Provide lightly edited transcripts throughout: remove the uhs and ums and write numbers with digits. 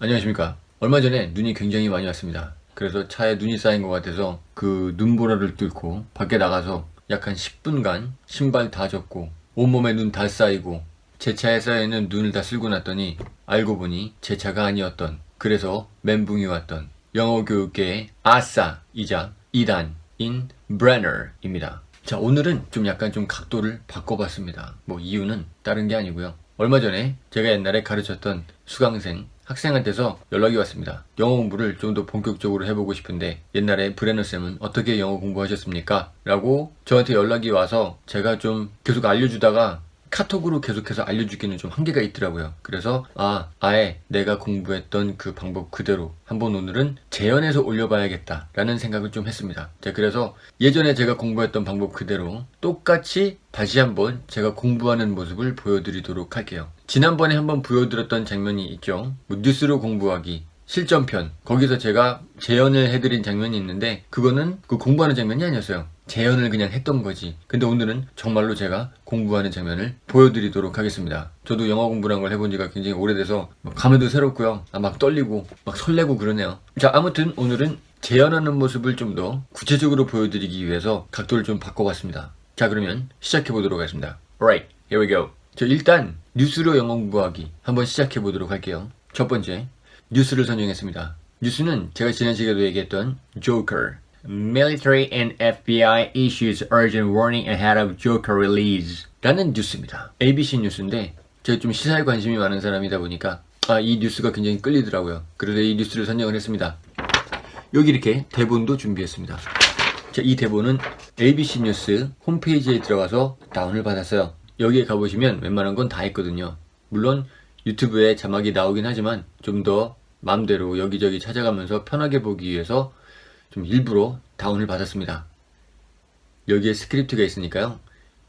안녕하십니까. 얼마 전에 눈이 굉장히 많이 왔습니다. 그래서 차에 눈이 쌓인 것 같아서 그 눈보라를 뚫고 밖에 나가서 약 한 10분간 신발 다 젖고 온몸에 눈 다 쌓이고 제 차에 쌓여있는 눈을 다 쓸고 났더니 알고 보니 제 차가 아니었던, 그래서 멘붕이 왔던 영어 교육계의 아싸이자 이단인 브레너입니다. 자, 오늘은 좀 약간 좀 각도를 바꿔봤습니다. 뭐 이유는 다른 게 아니고요. 얼마 전에 제가 옛날에 가르쳤던 수강생 학생한테서 연락이 왔습니다. 영어 공부를 좀 더 본격적으로 해보고 싶은데 옛날에 브레너쌤은 어떻게 영어 공부하셨습니까? 라고 저한테 연락이 와서 제가 좀 계속 알려주다가 카톡으로 계속해서 알려주기는 좀 한계가 있더라고요. 그래서 아예 내가 공부했던 그 방법 그대로 한번 오늘은 재현해서 올려봐야겠다 라는 생각을 좀 했습니다. 자, 그래서 예전에 제가 공부했던 방법 그대로 똑같이 다시 한번 제가 공부하는 모습을 보여드리도록 할게요. 지난번에 한번 보여드렸던 장면이 있죠. 뉴스로 공부하기 실전편, 거기서 제가 재현을 해드린 장면이 있는데 그거는 그 공부하는 장면이 아니었어요. 재현을 그냥 했던 거지. 근데 오늘은 정말로 제가 공부하는 장면을 보여드리도록 하겠습니다. 저도 영어 공부란 걸 해본 지가 굉장히 오래돼서 감회도 새롭고요. 막 떨리고 막 설레고 그러네요. 자, 아무튼 오늘은 재현하는 모습을 좀 더 구체적으로 보여드리기 위해서 각도를 좀 바꿔봤습니다. 자, 그러면 시작해보도록 하겠습니다. Alright, here we go. 저 일단 뉴스로 영어 공부하기 한번 시작해보도록 할게요. 첫 번째, 뉴스를 선정했습니다. 뉴스는 제가 지난 시간에도 얘기했던 Joker, Military and FBI issues urgent warning ahead of Joker release 라는 뉴스입니다. ABC 뉴스인데 제가 좀 시사에 관심이 많은 사람이다 보니까 이 뉴스가 굉장히 끌리더라고요. 그래서 이 뉴스를 선정을 했습니다. 여기 이렇게 대본도 준비했습니다. 자, 이 대본은 ABC 뉴스 홈페이지에 들어가서 다운을 받았어요. 여기에 가보시면 웬만한 건 다 있거든요. 물론 유튜브에 자막이 나오긴 하지만 좀 더 마음대로 여기저기 찾아가면서 편하게 보기 위해서 좀 일부러 다운을 받았습니다. 여기에 스크립트가 있으니까요.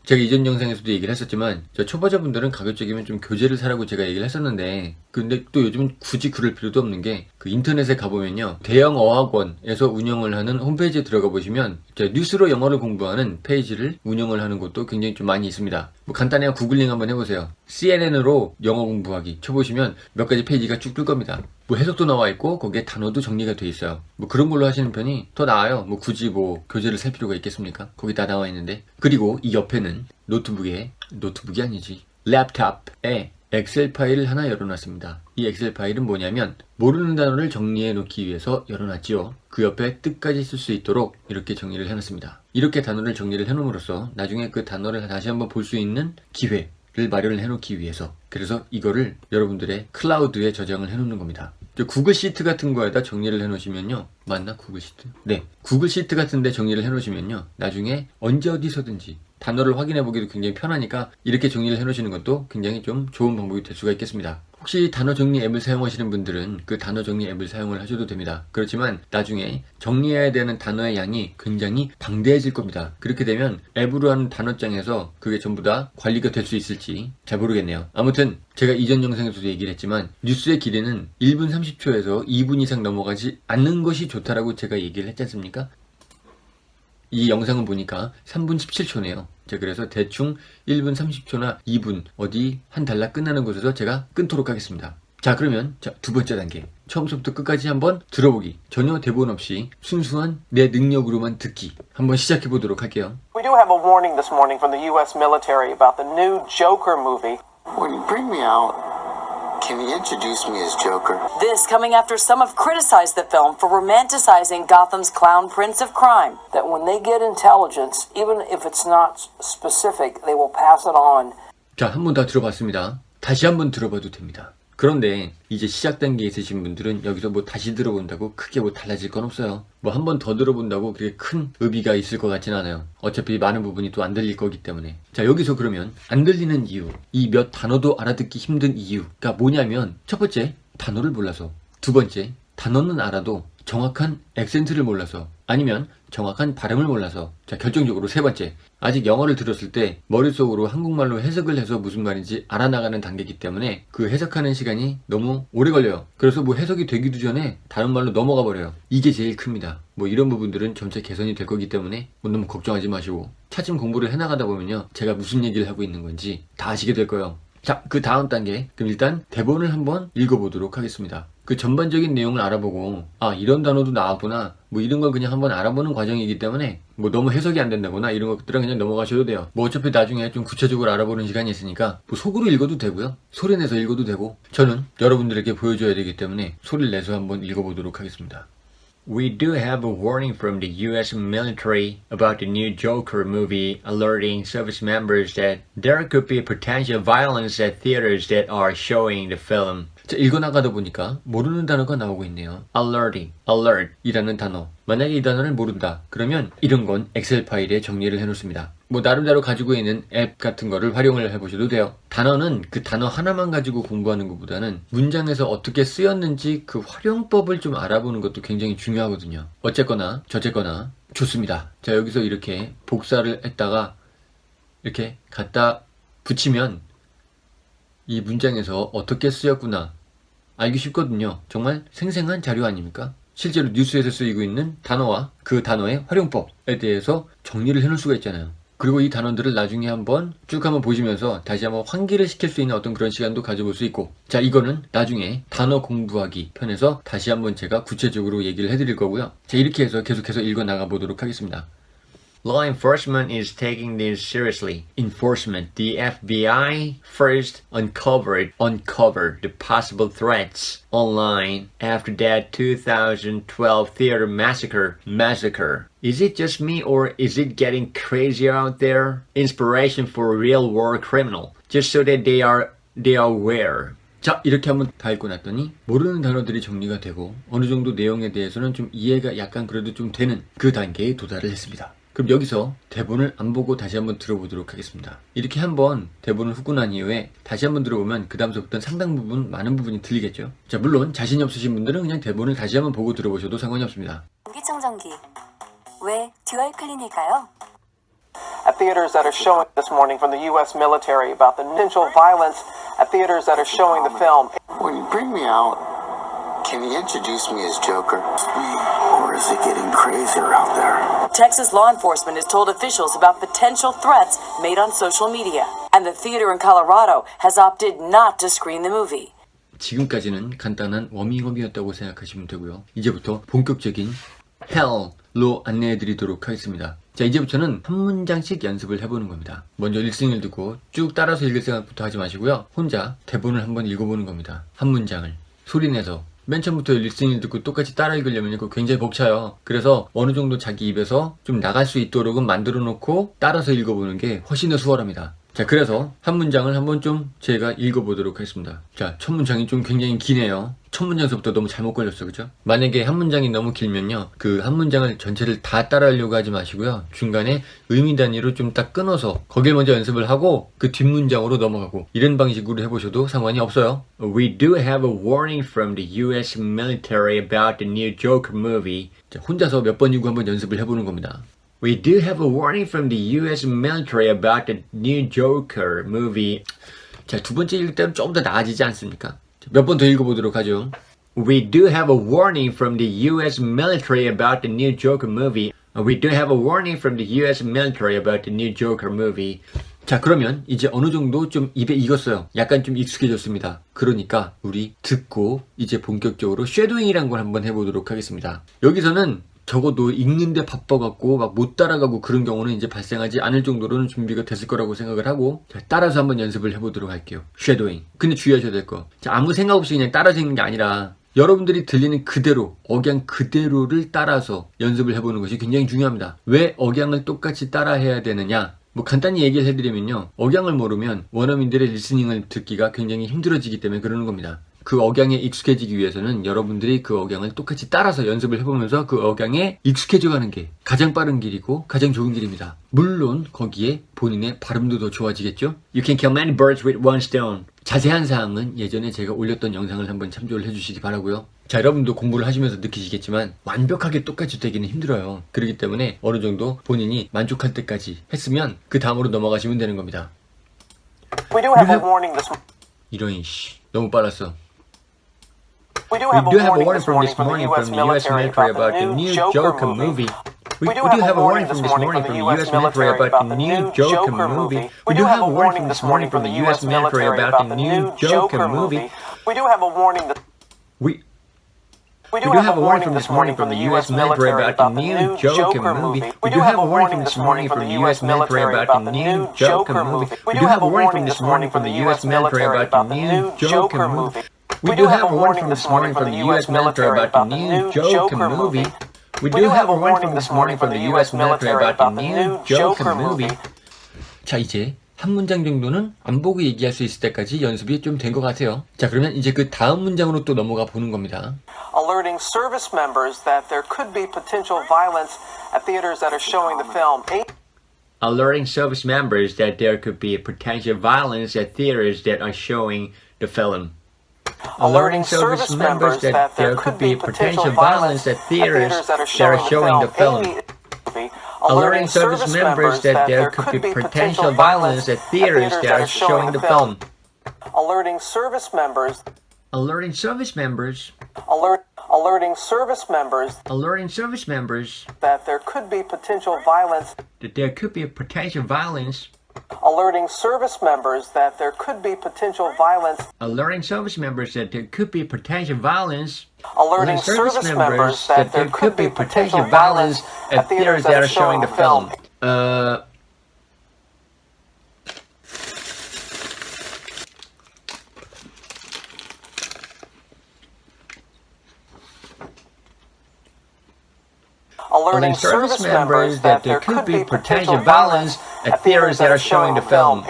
제가 이전 영상에서도 얘기를 했었지만 저 초보자분들은 가급적이면 좀 교재를 사라고 제가 얘기를 했었는데, 근데 또 요즘은 굳이 그럴 필요도 없는 게 그 인터넷에 가보면요, 대형 어학원에서 운영을 하는 홈페이지에 들어가 보시면 뉴스로 영어를 공부하는 페이지를 운영을 하는 곳도 굉장히 좀 많이 있습니다. 뭐 간단히 구글링 한번 해보세요. CNN으로 영어 공부하기 쳐보시면 몇 가지 페이지가 쭉 뜰 겁니다. 뭐 해석도 나와 있고 거기에 단어도 정리가 돼 있어요. 뭐 그런 걸로 하시는 편이 더 나아요. 뭐 굳이 뭐 교재를 살 필요가 있겠습니까? 거기 다 나와 있는데. 그리고 이 옆에는 노트북이 아니지, 랩탑에 엑셀 파일을 하나 열어놨습니다. 이 엑셀 파일은 뭐냐면 모르는 단어를 정리해 놓기 위해서 열어놨지요. 그 옆에 뜻까지 쓸 수 있도록 이렇게 정리를 해놨습니다. 이렇게 단어를 정리를 해놓음으로써 나중에 그 단어를 다시 한번 볼 수 있는 기회를 마련을 해놓기 위해서, 그래서 이거를 여러분들의 클라우드에 저장을 해놓는 겁니다. 구글 시트 같은 거에다 정리를 해놓으시면요, 맞나? 구글 시트? 네, 구글 시트 같은 데 정리를 해놓으시면요, 나중에 언제 어디서든지 단어를 확인해 보기도 굉장히 편하니까 이렇게 정리를 해놓으시는 것도 굉장히 좀 좋은 방법이 될 수가 있겠습니다. 혹시 단어 정리 앱을 사용하시는 분들은 그 단어 정리 앱을 사용을 하셔도 됩니다. 그렇지만 나중에 정리해야 되는 단어의 양이 굉장히 방대해질 겁니다. 그렇게 되면 앱으로 하는 단어장에서 그게 전부 다 관리가 될 수 있을지 잘 모르겠네요. 아무튼 제가 이전 영상에서도 얘기를 했지만 뉴스의 길이는 1분 30초에서 2분 이상 넘어가지 않는 것이 좋다라고 제가 얘기를 했지 않습니까? 이 영상을 보니까 3분 17초네요. 자, 그래서 대충 1분 30초나 2분 어디 한 달락 끝나는 곳에서 제가 끊도록 하겠습니다. 자, 그러면 두 번째 단계, 처음부터 끝까지 한번 들어보기, 전혀 대본 없이 순수한 내 능력으로만 듣기 한번 시작해 보도록 할게요. We do have a warning this morning from the U.S. military about the new Joker movie. When you bring me out, can you introduce me as Joker? This coming after some have criticized the film for romanticizing Gotham's clown prince of crime. That when they get intelligence, even if it's not specific, they will pass it on. 자, 한 번 다 들어봤습니다. 다시 한번 들어봐도 됩니다. 그런데 이제 시작 단계에 있으신 분들은 여기서 뭐 다시 들어본다고 크게 뭐 달라질 건 없어요. 뭐 한 번 더 들어본다고 그렇게 큰 의미가 있을 것 같진 않아요. 어차피 많은 부분이 또 안 들릴 거기 때문에. 자, 여기서 그러면 안 들리는 이유, 이 몇 단어도 알아듣기 힘든 이유가 뭐냐면, 첫 번째, 단어를 몰라서. 두 번째, 단어는 알아도 정확한 액센트를 몰라서, 아니면 정확한 발음을 몰라서. 자, 결정적으로 세 번째, 아직 영어를 들었을 때 머릿속으로 한국말로 해석을 해서 무슨 말인지 알아나가는 단계이기 때문에 그 해석하는 시간이 너무 오래 걸려요. 그래서 뭐 해석이 되기도 전에 다른 말로 넘어가 버려요. 이게 제일 큽니다. 뭐 이런 부분들은 점차 개선이 될 거기 때문에 뭐 너무 걱정하지 마시고 차츰 공부를 해나가다 보면요, 제가 무슨 얘기를 하고 있는 건지 다 아시게 될 거예요. 자, 그 다음 단계. 그럼 일단 대본을 한번 읽어보도록 하겠습니다. 그 전반적인 내용을 알아보고 이런 단어도 나왔구나 뭐 이런 걸 그냥 한번 알아보는 과정이기 때문에 뭐 너무 해석이 안 된다거나 이런 것들은 그냥 넘어가셔도 돼요. 뭐 어차피 나중에 좀 구체적으로 알아보는 시간이 있으니까 뭐 속으로 읽어도 되고요, 소리 내서 읽어도 되고, 저는 여러분들에게 보여줘야 되기 때문에 소리를 내서 한번 읽어보도록 하겠습니다. We do have a warning from the US military about the new Joker movie, alerting service members that there could be potential violence at theaters that are showing the film. 자, 읽어나가다 보니까 모르는 단어가 나오고 있네요. alerting, alert 이라는 단어. 만약에 이 단어를 모른다 그러면 이런 건 엑셀 파일에 정리를 해놓습니다. 뭐 나름대로 가지고 있는 앱 같은 거를 활용을 해보셔도 돼요. 단어는 그 단어 하나만 가지고 공부하는 것보다는 문장에서 어떻게 쓰였는지 그 활용법을 좀 알아보는 것도 굉장히 중요하거든요. 어쨌거나 저쨌거나 좋습니다. 자, 여기서 이렇게 복사를 했다가 이렇게 갖다 붙이면 이 문장에서 어떻게 쓰였구나 알기 쉽거든요. 정말 생생한 자료 아닙니까? 실제로 뉴스에서 쓰이고 있는 단어와 그 단어의 활용법에 대해서 정리를 해놓을 수가 있잖아요. 그리고 이 단어들을 나중에 한번 쭉 한번 보시면서 다시 한번 환기를 시킬 수 있는 어떤 그런 시간도 가져볼 수 있고, 자, 이거는 나중에 단어 공부하기 편에서 다시 한번 제가 구체적으로 얘기를 해드릴 거고요. 자, 이렇게 해서 계속해서 읽어 나가 보도록 하겠습니다. Law enforcement is taking this seriously. Enforcement. The FBI first uncovered the possible threats online after that 2012 theater massacre. Is it just me or is it getting crazier out there? Inspiration for a real war criminal. Just so that they are aware. 자, 이렇게 한번 다 읽고 났더니 모르는 단어들이 정리가 되고 어느 정도 내용에 대해서는 좀 이해가 약간 그래도 좀 되는 그 단계에 도달을 했습니다. 그럼 여기서 대본을 안 보고 다시 한번 들어보도록 하겠습니다. 이렇게 한번 대본을 훑고 난 이후에 다시 한번 들어보면 그 다음서부터는 상당 부분, 많은 부분이 들리겠죠. 자, 물론 자신이 없으신 분들은 그냥 대본을 다시 한번 보고 들어보셔도 상관이 없습니다. 공기청정기. 왜 듀얼 클린일까요? At theaters that are showing this morning from the U.S. military about the potential violence at theaters that are showing the film. When you bring me out, can you introduce me as Joker? Or is it getting crazier out there? Texas law enforcement has told officials about potential threats made on social media, and the theater in Colorado has opted not to screen the movie. 지금까지는 간단한 워밍업이었다고 생각하시면 되고요. 이제부터 본격적인 헬로 안내해드리도록 하겠습니다. 자, 이제부터는 한 문장씩 연습을 해보는 겁니다. 먼저 일승을 듣고 쭉 따라서 읽을 생각부터 하지 마시고요. 혼자 대본을 한번 읽어보는 겁니다. 한 문장을 소리내서. 맨 처음부터 리스닝을 듣고 똑같이 따라 읽으려면 그거 굉장히 벅차요. 그래서 어느 정도 자기 입에서 좀 나갈 수 있도록은 만들어 놓고 따라서 읽어보는 게 훨씬 더 수월합니다. 자, 그래서 한 문장을 한번 좀 제가 읽어보도록 하겠습니다. 자, 첫 문장이 좀 굉장히 기네요. 첫 문장에서부터 너무 잘못 걸렸어, 그죠? 만약에 한 문장이 너무 길면요, 그 한 문장을 전체를 다 따라하려고 하지 마시고요, 중간에 의미 단위로 좀 딱 끊어서 거길 먼저 연습을 하고 그 뒷문장으로 넘어가고 이런 방식으로 해보셔도 상관이 없어요. We do have a warning from the US military about the new Joker movie. 자, 혼자서 몇 번이고 한번 연습을 해보는 겁니다. We do have a warning from the US military about the new Joker movie. 자, 두 번째 읽을 때는 좀 더 나아지지 않습니까? 몇 번 더 읽어보도록 하죠. We do have a warning from the US military about the new Joker movie. We do have a warning from the US military about the new Joker movie. 자, 그러면 이제 어느 정도 좀 입에 익었어요. 약간 좀 익숙해졌습니다. 그러니까 우리 듣고 이제 본격적으로 쉐도잉이라는 걸 한번 해보도록 하겠습니다. 여기서는 적어도 읽는데 바빠갖고 막 못 따라가고 그런 경우는 이제 발생하지 않을 정도로는 준비가 됐을 거라고 생각을 하고, 자, 따라서 한번 연습을 해보도록 할게요. 쉐도잉. 근데 주의하셔야 될 거. 자, 아무 생각 없이 그냥 따라서 읽는 게 아니라 여러분들이 들리는 그대로, 억양 그대로를 따라서 연습을 해보는 것이 굉장히 중요합니다. 왜 억양을 똑같이 따라해야 되느냐? 뭐 간단히 얘기를 해드리면요, 억양을 모르면 원어민들의 리스닝을 듣기가 굉장히 힘들어지기 때문에 그러는 겁니다. 그 억양에 익숙해지기 위해서는 여러분들이 그 억양을 똑같이 따라서 연습을 해보면서 그 억양에 익숙해져가는 게 가장 빠른 길이고 가장 좋은 길입니다. 물론 거기에 본인의 발음도 더 좋아지겠죠? You can kill many birds with one stone. 자세한 사항은 예전에 제가 올렸던 영상을 한번 참조를 해주시기 바라고요. 자, 여러분도 공부를 하시면서 느끼시겠지만 완벽하게 똑같이 되기는 힘들어요. 그렇기 때문에 어느 정도 본인이 만족할 때까지 했으면 그 다음으로 넘어가시면 되는 겁니다. We do have a warning this 이런 씨, 너무 빨랐어. We do have a warning this morning from the U.S. military about the new Joker movie. We do have a warning this morning from the U.S. military about the new Joker movie. We do have a warning this morning from the U.S. military about the new Joker movie. We do have a warning. We do have a warning this morning from the U.S. military about the new Joker movie. We do have a warning this morning from the U.S. military about the new Joker movie. We do have a warning this morning from the U.S. military about the new Joker movie. We do have a warning this morning from the U.S. military about the new Joker movie. We do have a warning this morning from the U.S. military about the new Joker movie. 자, 이제 한 문장 정도는 안 보고 얘기할 수 있을 때까지 연습이 좀 된 것 같아요. 자, 그러면 이제 그 다음 문장으로 또 넘어가 보는 겁니다. Alerting service members that there could be potential violence at theaters that are showing the film. Alerting service members that there could be potential violence at theaters that are showing the film. Alerting service members that there could be potential violence at theaters that are showing the film. Alerting service members that there could be potential violence at theaters that are showing the film. Alerting service members. Alerting service members. Alerting service members Alerting service members that there could be potential violence. that there could be potential violence. Alerting service members that there could be potential violence. Alerting service members that there could be potential violence. Alerting service members that there could be potential violence at theaters that are showing the film. Alerting service members that there could be potential violence at theaters that are showing the film.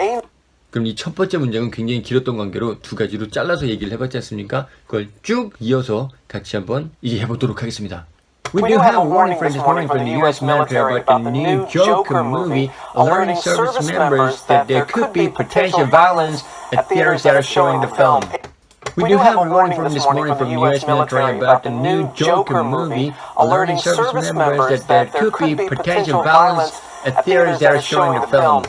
그럼 이 첫 번째 문장은 굉장히 길었던 관계로 두 가지로 잘라서 얘기를 해봤지 않습니까? 그걸 쭉 이어서 같이 한번 이제 해보도록 하겠습니다. We do have a warning this morning from the U.S. military about the new Joker movie, alerting service members that there could be potential violence at theaters that are showing the film. We do have a warning from this morning from the U.S. military about the new Joker movie, alerting service members that there could be potential violence at theaters that are showing the film.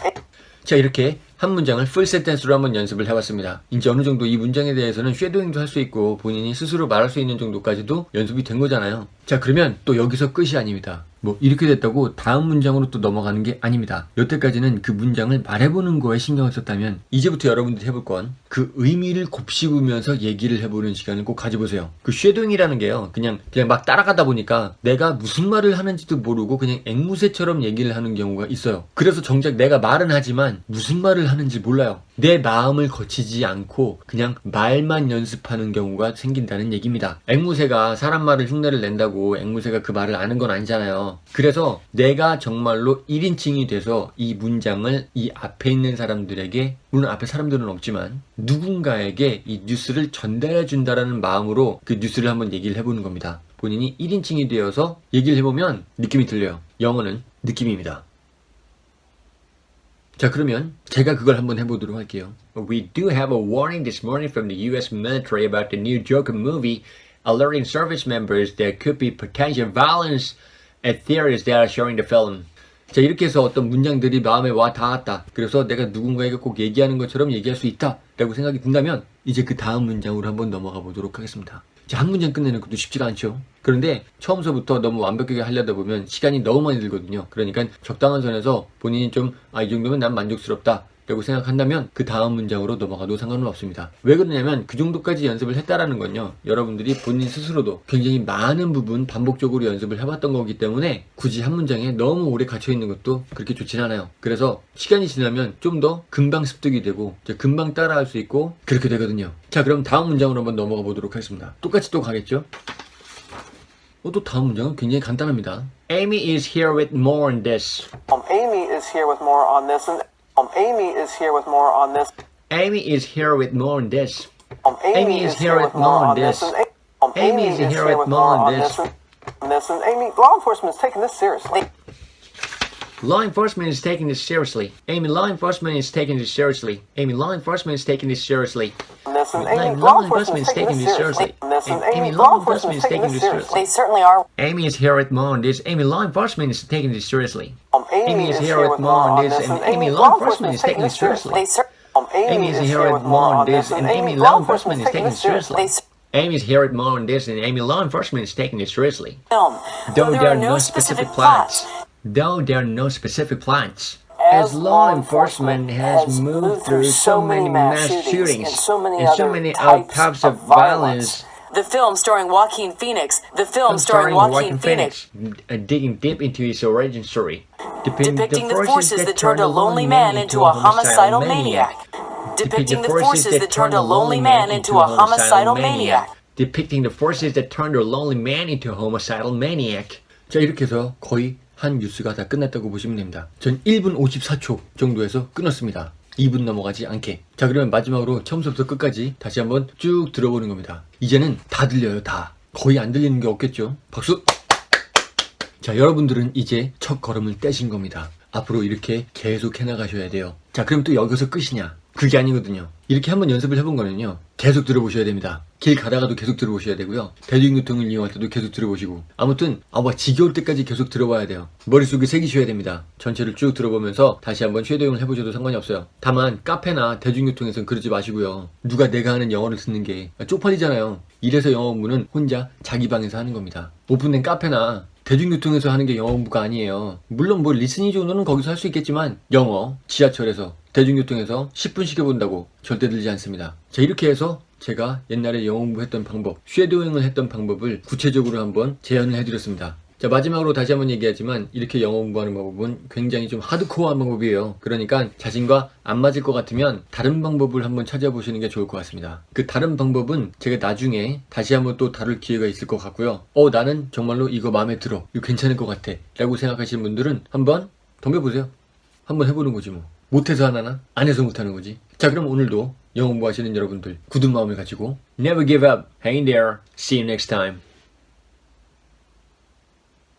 자, 이렇게 한 문장을 풀 센텐스로 한번 연습을 해봤습니다. 이제 어느 정도 이 문장에 대해서는 쉐도잉도 할 수 있고 본인이 스스로 말할 수 있는 정도까지도 연습이 된 거잖아요. 자, 그러면 또 여기서 끝이 아닙니다. 뭐 이렇게 됐다고 다음 문장으로 또 넘어가는 게 아닙니다. 여태까지는 그 문장을 말해보는 거에 신경을 썼다면 이제부터 여러분들이 해볼 건 그 의미를 곱씹으면서 얘기를 해보는 시간을 꼭 가져보세요. 그 쉐도잉이라는 게요, 그냥 막 따라가다 보니까 내가 무슨 말을 하는지도 모르고 그냥 앵무새처럼 얘기를 하는 경우가 있어요. 그래서 정작 내가 말은 하지만 무슨 말을 하는지 몰라요. 내 마음을 거치지 않고 그냥 말만 연습하는 경우가 생긴다는 얘기입니다. 앵무새가 사람 말을 흉내를 낸다고 앵무새가 그 말을 아는 건 아니잖아요. 그래서 내가 정말로 1인칭이 돼서 이 문장을 이 앞에 있는 사람들에게, 물론 앞에 사람들은 없지만 누군가에게 이 뉴스를 전달해 준다라는 마음으로 그 뉴스를 한번 얘기를 해보는 겁니다. 본인이 1인칭이 되어서 얘기를 해보면 느낌이 들려요. 영어는 느낌입니다. 자, 그러면 제가 그걸 한번 해보도록 할게요. We do have a warning this morning from the U.S. military about the new Joker movie, alerting service members there could be potential violence at theaters that are showing the film. 자, 이렇게 해서 어떤 문장들이 마음에 와 닿았다. 그래서 내가 누군가에게 꼭 얘기하는 것처럼 얘기할 수 있다 라고 생각이 든다면 이제 그 다음 문장으로 한번 넘어가 보도록 하겠습니다. 자, 한 문장 끝내는 것도 쉽지가 않죠. 그런데 처음서부터 너무 완벽하게 하려다 보면 시간이 너무 많이 들거든요. 그러니까 적당한 선에서 본인이 좀 이 정도면 난 만족스럽다 라고 생각한다면 그 다음 문장으로 넘어가도 상관은 없습니다. 왜 그러냐면 그 정도까지 연습을 했다라는 건요, 여러분들이 본인 스스로도 굉장히 많은 부분 반복적으로 연습을 해봤던 거기 때문에 굳이 한 문장에 너무 오래 갇혀있는 것도 그렇게 좋진 않아요. 그래서 시간이 지나면 좀 더 금방 습득이 되고 금방 따라할 수 있고 그렇게 되거든요. 자, 그럼 다음 문장으로 한번 넘어가 보도록 하겠습니다. 똑같이 또 가겠죠? 또 다음 문장은 굉장히 간단합니다. Amy is here with more on this. Amy is here with more on this. Amy is here with more on this. Amy is here with more on this. Amy is here with more on this. Amy is here with more on this. And Amy, law enforcement is taking this seriously. Law enforcement is taking this seriously. Amy, law enforcement is taking this seriously. Amy, law enforcement is taking this seriously. Amy, law enforcement is taking this seriously. Amy, law enforcement is taking this seriously. They certainly are. Amy is here with more on this. Amy, law enforcement is taking this seriously. Amy is here with more on this, and Amy, law enforcement is taking this seriously. They Amy is here with more on this, and Amy, law enforcement is taking this seriously. Amy's here at more on this, and Amy law enforcement is taking it seriously. Film. Though there are no specific plots. Though there are no specific plots. As law enforcement has moved through so many mass shootings and so many other types of violence, The film starring Joaquin Phoenix. The film starring Joaquin Phoenix. Digging deep into his origin story, Depicting the forces that turned a lonely man into a homicidal maniac. Depicting the forces that turned a lonely man into a homicidal maniac. Depicting the forces that turned a lonely man into a homicidal maniac. 자, 이렇게 해서 거의 한 뉴스가 다 끝났다고 보시면 됩니다. 전 1분 54초 정도에서 끊었습니다. 2분 넘어가지 않게. 자, 그러면 마지막으로 처음부터 끝까지 다시 한번 쭉 들어보는 겁니다. 이제는 다 들려요, 다. 거의 안 들리는 게 없겠죠? 박수! 자, 여러분들은 이제 첫 걸음을 떼신 겁니다. 앞으로 이렇게 계속 해나가셔야 돼요. 자, 그럼 또 여기서 끝이냐? 그게 아니거든요. 이렇게 한번 연습을 해본 거는요, 계속 들어보셔야 됩니다. 길 가다가도 계속 들어보셔야 되고요. 대중교통을 이용할 때도 계속 들어보시고, 아무튼 지겨울 때까지 계속 들어봐야 돼요. 머릿속에 새기셔야 됩니다. 전체를 쭉 들어보면서 다시 한번 쉐도잉을 해보셔도 상관이 없어요. 다만 카페나 대중교통에서는 그러지 마시고요. 누가 내가 하는 영어를 듣는 게 쪽팔리잖아요. 이래서 영어 공부는 혼자 자기 방에서 하는 겁니다. 오픈된 카페나 대중교통에서 하는 게 영어 공부가 아니에요. 물론 리스닝 정도는 거기서 할 수 있겠지만 영어 지하철에서 대중교통에서 10분 해본다고 절대 들지 않습니다. 자, 이렇게 해서 제가 옛날에 영어 공부했던 방법, 쉐도잉을 했던 방법을 구체적으로 한번 재현을 해드렸습니다. 자, 마지막으로 다시 한번 얘기하지만 이렇게 영어 공부하는 방법은 굉장히 좀 하드코어한 방법이에요. 그러니까 자신과 안 맞을 것 같으면 다른 방법을 한번 찾아보시는 게 좋을 것 같습니다. 그 다른 방법은 제가 나중에 다시 한번 또 다룰 기회가 있을 것 같고요. 나는 정말로 이거 마음에 들어, 이거 괜찮을 것 같아 라고 생각하시는 분들은 한번 덤벼보세요. 한번 해보는 거지 뭐. 못해서 하나나? 안 해서 못하는 거지. 자, 그럼 오늘도 영어 공부하시는 여러분들 굳은 마음을 가지고 Never give up. Hang in there. See you next time.